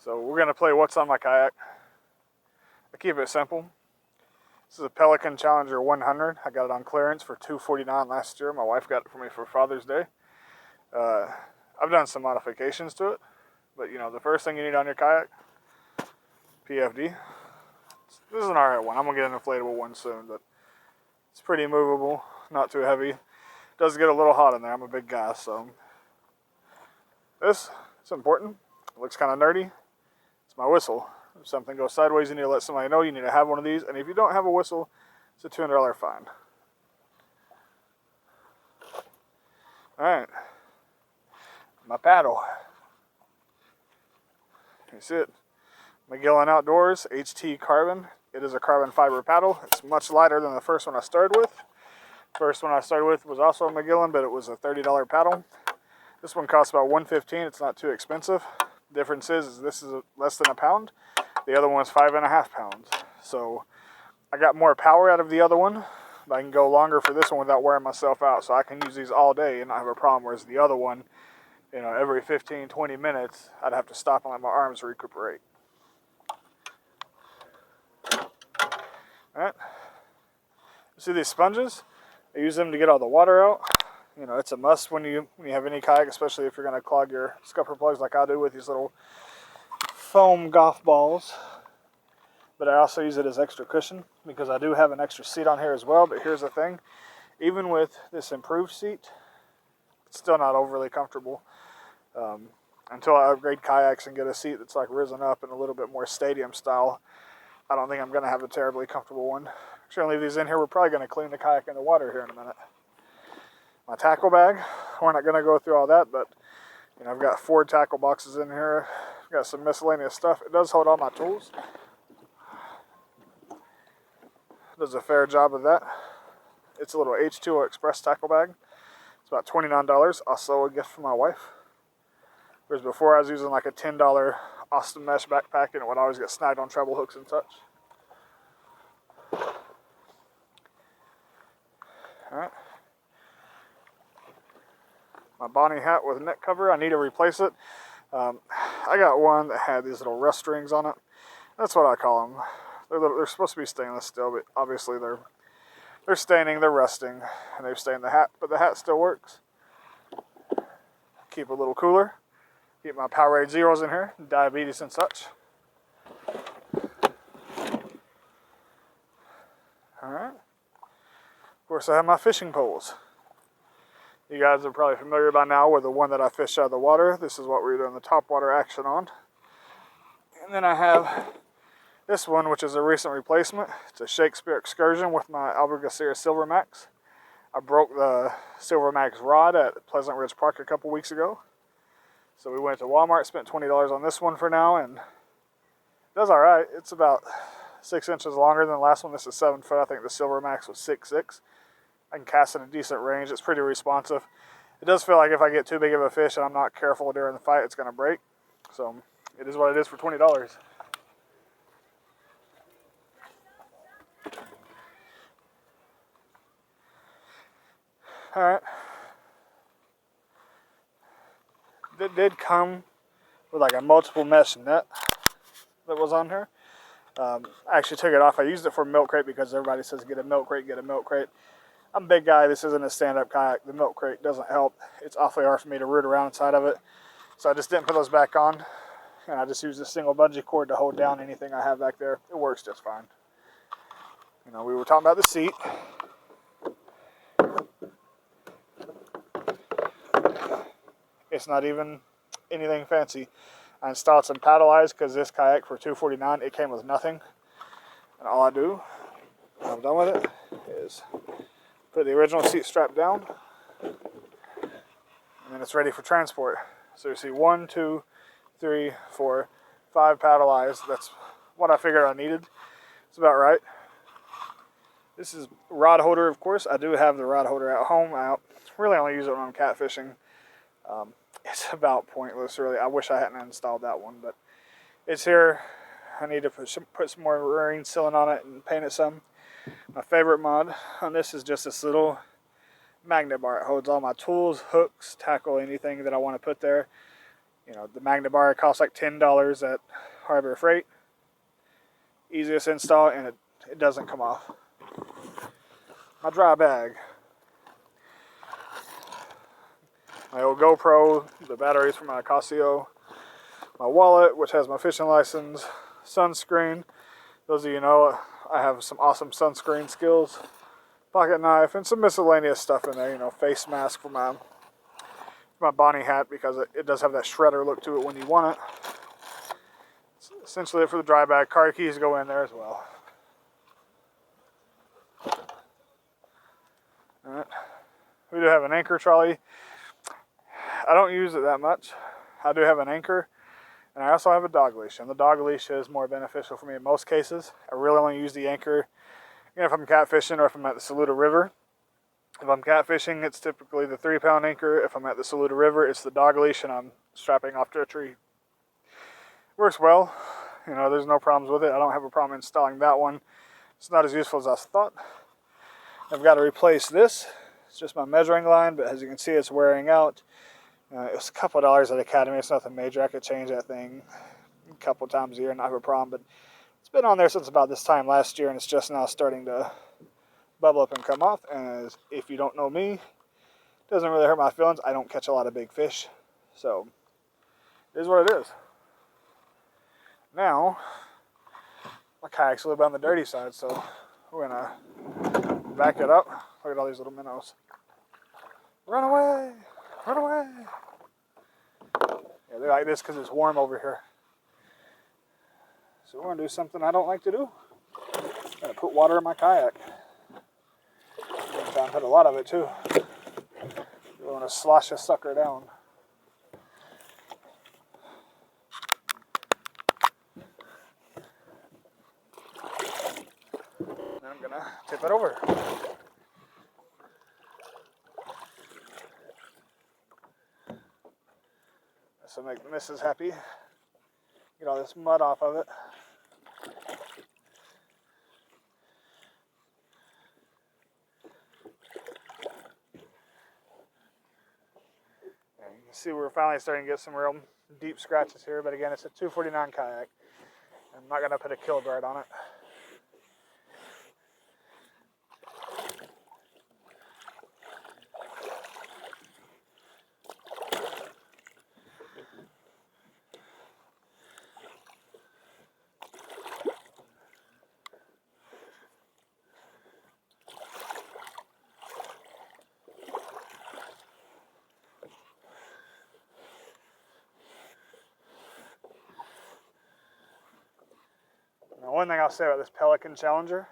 So we're going to play What's on My Kayak. I keep it simple. This is a Pelican Challenger 100. I got it on clearance for $249 last year. My wife got it for me for Father's Day. I've done some modifications to it, but you know, the first thing you need on your kayak, PFD. This is an alright one. I'm going to get an inflatable one soon, but it's pretty movable, not too heavy. It does get a little hot in there. I'm a big guy, so this is important. It looks kind of nerdy. It's my whistle. If something goes sideways, you need to let somebody know. You need to have one of these, and if you don't have a whistle, it's a $200 fine. Alright, my paddle. You see it? Magellan Outdoors HT Carbon. It is a carbon fiber paddle. It's much lighter than the first one I started with. First one I started with was also a Magellan, but it was a $30 paddle. This one costs about $115. It's not too expensive. The difference is this is less than a pound. The other one's 5.5 pounds. So I got more power out of the other one, but I can go longer for this one without wearing myself out. So I can use these all day and not have a problem. Whereas the other one, you know, every 15, 20 minutes, I'd have to stop and let my arms recuperate. All right. See these sponges? I use them to get all the water out. You know, it's a must when you have any kayak, especially if you're going to clog your scupper plugs like I do with these little foam golf balls. But I also use it as extra cushion because I do have an extra seat on here as well. But here's the thing. Even with this improved seat, it's still not overly comfortable. Until I upgrade kayaks and get a seat that's like risen up and a little bit more stadium style, I don't think I'm going to have a terribly comfortable one. I'm going to leave these in here. We're probably going to clean the kayak in the water here in a minute. My tackle bag, we're not going to go through all that, but you know, I've got 4 tackle boxes in here. I've got some miscellaneous stuff. It does hold all my tools. Does a fair job of that. It's a little H20 Express tackle bag. It's about $29. Also a gift from my wife. Whereas before I was using like a $10 Austin mesh backpack and it would always get snagged on treble hooks and such. Alright. My Bonnie hat with neck cover, I need to replace it. I got one that had these little rust rings on it. That's what I call them. They're supposed to be stainless steel, but obviously they're staining, they're rusting, and they've stained the hat, but the hat still works. Keep it a little cooler. Keep my Powerade Zeros in here, diabetes and such. Alright. Of course, I have my fishing poles. You guys are probably familiar by now with the one that I fished out of the water. This is what we're doing the top water action on. And then I have this one, which is a recent replacement. It's a Shakespeare excursion with my Abu Garcia SilverMax. I broke the SilverMax rod at Pleasant Ridge Park a couple weeks ago. So we went to Walmart, spent $20 on this one for now, and it does alright. It's about 6 inches longer than the last one. This is 7 foot. I think the SilverMax was 6'6". I can cast at a decent range. It's pretty responsive. It does feel like if I get too big of a fish and I'm not careful during the fight, it's going to break. So it is what it is for $20. Alright. It did come with like a multiple mesh net that was on here. I actually took it off. I used it for a milk crate because everybody says get a milk crate, get a milk crate. I'm a big guy. This isn't a stand-up kayak. The milk crate doesn't help. It's awfully hard for me to root around inside of it. So I just didn't put those back on. And I just used a single bungee cord to hold down anything I have back there. It works just fine. You know, we were talking about the seat. It's not even anything fancy. I installed some paddle eyes because this kayak for $249, it came with nothing. And all I do when I'm done with it is put the original seat strap down, and then it's ready for transport. So you see 1, 2, 3, 4, 5 paddle eyes. That's what I figured I needed. It's about right. This is rod holder, of course. I do have the rod holder at home. I really only use it when I'm catfishing. It's about pointless, really. I wish I hadn't installed that one, but it's here. I need to put some more marine sealant on it and paint it some. My favorite mod on this is just this little magnet bar. It holds all my tools, hooks, tackle, anything that I want to put there. You know, the magnet bar costs like $10 at Harbor Freight. Easiest install, and it doesn't come off. My dry bag. My old GoPro, the batteries from my Akaso, my wallet, which has my fishing license, sunscreen. Those of you know, I have some awesome sunscreen skills. Pocket knife, and some miscellaneous stuff in there. You know, face mask for my Bonnie hat, because it does have that shredder look to it when you want it. It's essentially it for the dry bag. Car keys go in there as well. Alright. We do have an anchor trolley. I don't use it that much. I do have an anchor, and I also have a dog leash. And the dog leash is more beneficial for me in most cases. I really only use the anchor, you know, if I'm catfishing or if I'm at the Saluda River. If I'm catfishing, it's typically the 3-pound anchor. If I'm at the Saluda River, it's the dog leash, and I'm strapping off to a tree. Works well. You know, there's no problems with it. I don't have a problem installing that one. It's not as useful as I thought. I've got to replace this. It's just my measuring line, but as you can see, it's wearing out. It was a couple of dollars at Academy. It's nothing major. I could change that thing a couple times a year and not have a problem. But it's been on there since about this time last year, and it's just now starting to bubble up and come off. And if you don't know me, it doesn't really hurt my feelings. I don't catch a lot of big fish, so it is what it is. Now, my kayak's a little bit on the dirty side, so we're gonna back it up. Look at all these little minnows. Run away! Run away! Yeah, they like this because it's warm over here. So we're gonna do something I don't like to do. I'm gonna put water in my kayak. I'm trying to put a lot of it too. You want to slosh a sucker down. Then I'm gonna tip it over. This will make the missus happy. Get all this mud off of it. And you can see we're finally starting to get some real deep scratches here, but again, it's a 249 kayak. I'm not gonna put a kill guard on it. Now, one thing I'll say about this Pelican Challenger,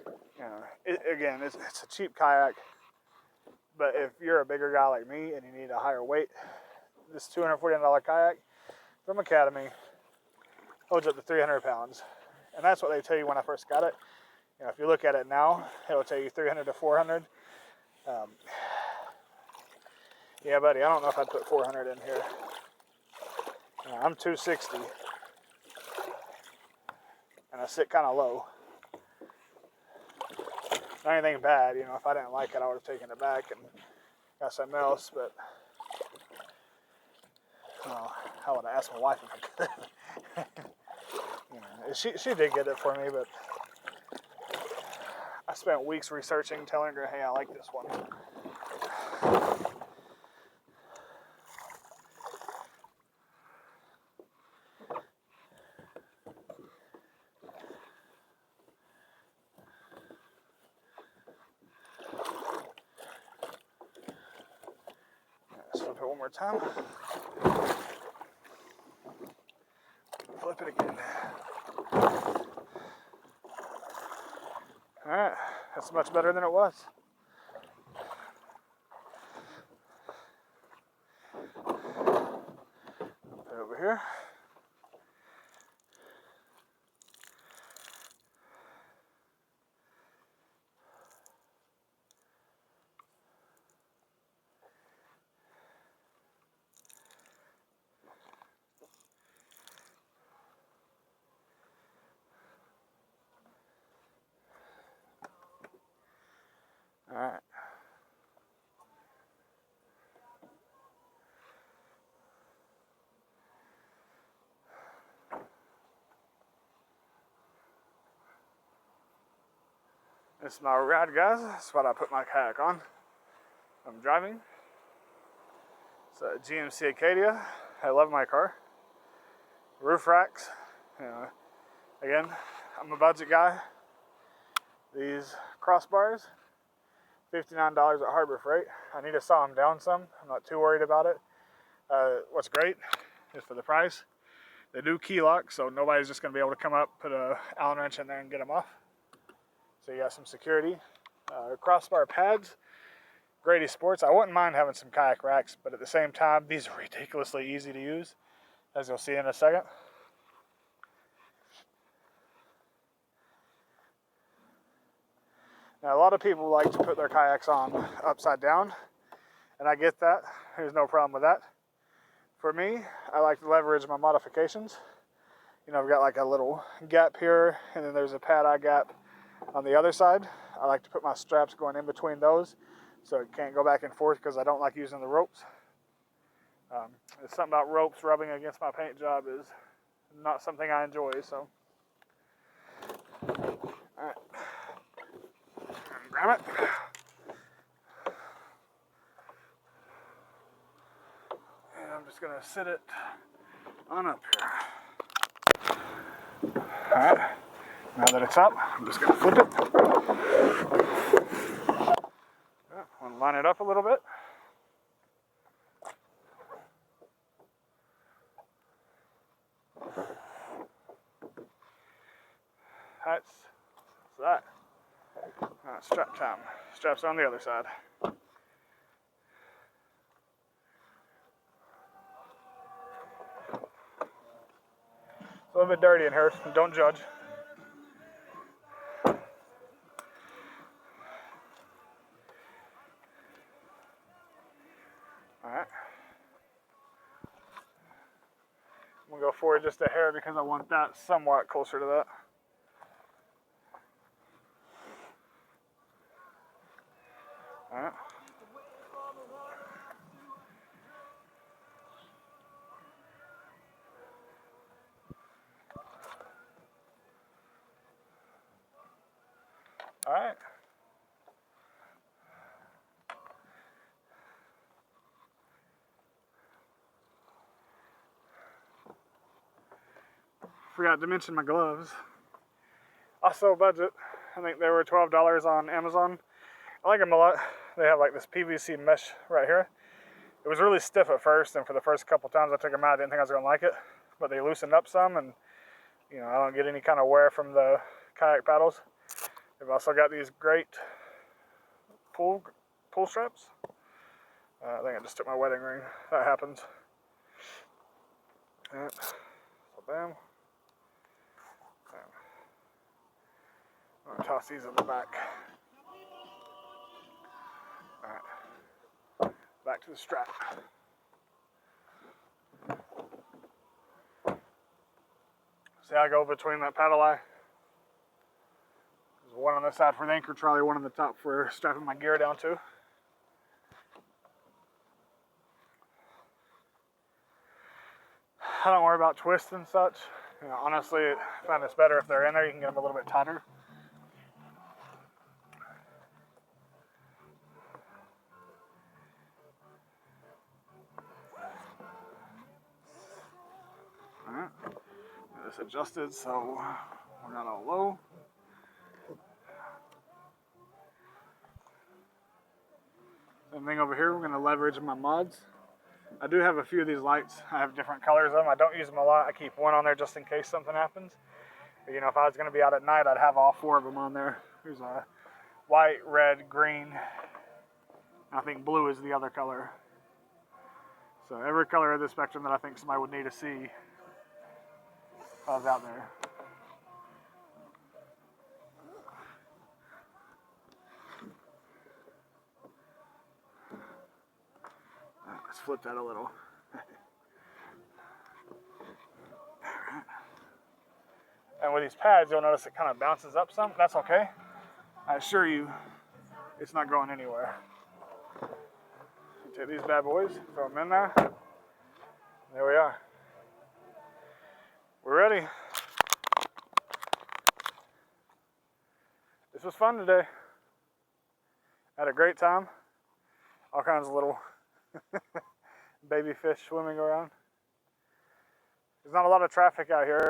you know, it's a cheap kayak, but if you're a bigger guy like me and you need a higher weight, this $249 kayak from Academy holds up to 300 pounds. And that's what they tell you when I first got it. You know, if you look at it now, it'll tell you 300 to 400. Yeah, buddy, I don't know if I'd put 400 in here. I'm 260. And I sit kind of low. Not anything bad, you know. If I didn't like it, I would have taken it back and got something else. But I would have asked my wife if I could. You know, she did get it for me, but I spent weeks researching, telling her, hey, I like this one. Flip it one more time. Flip it again. Alright, that's much better than it was. Put it over here. Alright. This is my ride, guys. That's what I put my kayak on. I'm driving. It's a GMC Acadia. I love my car. Roof racks. You know, again, I'm a budget guy. These crossbars, $59 at Harbor Freight. I need to saw them down some. I'm not too worried about it. What's great is for the price, they do key lock, so nobody's just going to be able to come up, put a Allen wrench in there and get them off. So you got some security. Crossbar pads, Grady Sports. I wouldn't mind having some kayak racks, but at the same time, these are ridiculously easy to use, as you'll see in a second. Now, a lot of people like to put their kayaks on upside down, and I get that. There's no problem with that. For me, I like to leverage my modifications. You know, I've got like a little gap here, and then there's a pad-eye gap on the other side. I like to put my straps going in between those so it can't go back and forth because I don't like using the ropes. It's something about ropes rubbing against my paint job is not something I enjoy, so. All right. Grab it. And I'm just going to sit it on up here. Alright, now that it's up, I'm just going to flip it. I want to line it up a little bit. That's that. Alright, strap time. Straps on the other side. It's a little bit dirty in here, don't judge. Alright. I'm going to go forward just a hair because I want that somewhat closer to that. Alright. Alright. Forgot to mention my gloves. Also budget. I think they were $12 on Amazon. I like them a lot. They have like this PVC mesh right here. It was really stiff at first, and for the first couple times I took them out, I didn't think I was going to like it. But they loosened up some, and you know, I don't get any kind of wear from the kayak paddles. They've also got these great pull straps. I think I just took my wedding ring. That happens. Alright. So bam. I'm going to toss these in the back. Alright. Back to the strap. See how I go between that paddle eye? There's one on the side for the anchor trolley, one on the top for strapping my gear down to. I don't worry about twists and such. You know, honestly, I find it's better if they're in there, you can get them a little bit tighter. Alright, get this adjusted so we're not all low. Same thing over here, we're going to leverage my mods. I do have a few of these lights. I have different colors of them. I don't use them a lot. I keep one on there just in case something happens. But, you know, if I was going to be out at night, I'd have all four of them on there. There's a white, red, green. I think blue is the other color. So every color of the spectrum that I think somebody would need to see if I was out there. Let's flip that a little. And with these pads, you'll notice it kind of bounces up some. That's okay. I assure you, it's not going anywhere. Take these bad boys, throw them in there. There we are. We're ready. this was fun today. Had a great time. All kinds of little baby fish swimming around. There's not a lot of traffic out here.